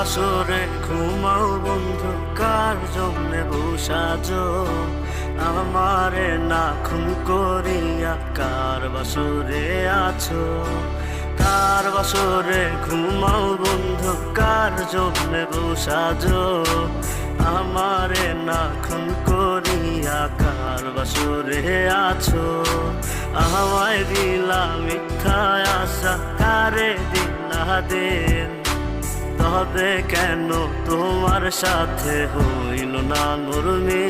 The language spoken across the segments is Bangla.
বাসরে ঘুমাও বন্ধু, কার জন্যে বসাজো আমারে না খুন করিয়া? কার বাসরে আছো? কার বাসরে ঘুমাও বন্ধু, কার জন্যে বসাজো আমারে না খুন করিয়া? কার বাসরে আছো? আমায় দিলা মিথ্যা আশা, কারে দিলা দিন? তবে কেন তোমার সাথে হইল না নরমি?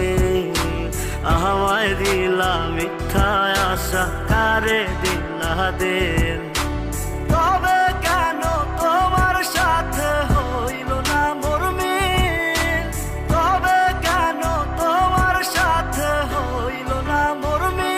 আমায় দিলা মিথ্যা আশা, কারে দিলা দিন? তবে কেন তোমার সাথে হইল না মরমি? তবে কেন তোমার সাথে হইল না মরমি?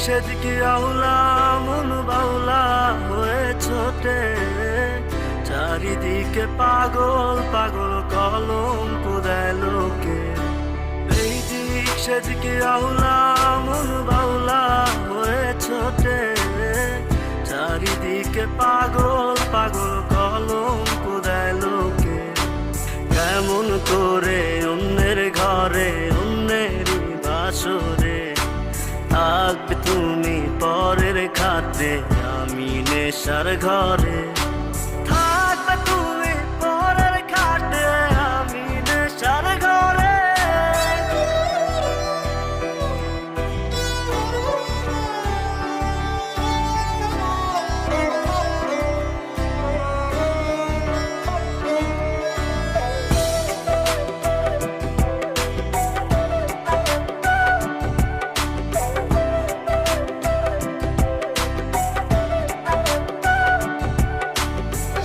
সেদিকে আউলা মন বাউলা হয়ে ছোটে, চারিদিকে পাগল পাগল কলঙ্ক দেয় লোকে। এই দিক সেদিকে আউলা মন বাউলা হয়ে ছোটে, চারিদিকে পাগল পাগল কলঙ্ক দেয় লোকে। কেমন করে অন্যের ঘরে অন্যেরই বাসরে থাকবে তুমি পরের খাতে? আমি নেশার ঘরে থাকবে তুমি পরের খাতে, আমি নেশার ঘরে।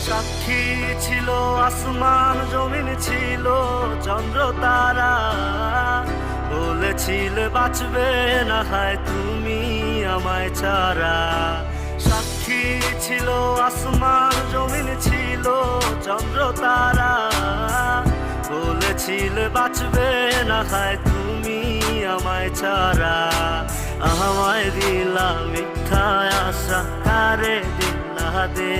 সাক্ষী ছিল আসমান জমিন, ছিল চন্দ্র তারা, বলেছিলে বাঁচবে না হয় তুমি আমায় ছাড়া। সাক্ষী ছিল আসমান জমিন, ছিল চন্দ্র তারা, বলেছিলে বাঁচবে না হয় তুমি আমায় ছাড়া। আমায় দিলা মিথ্যা আশা, কারে দিলা দে?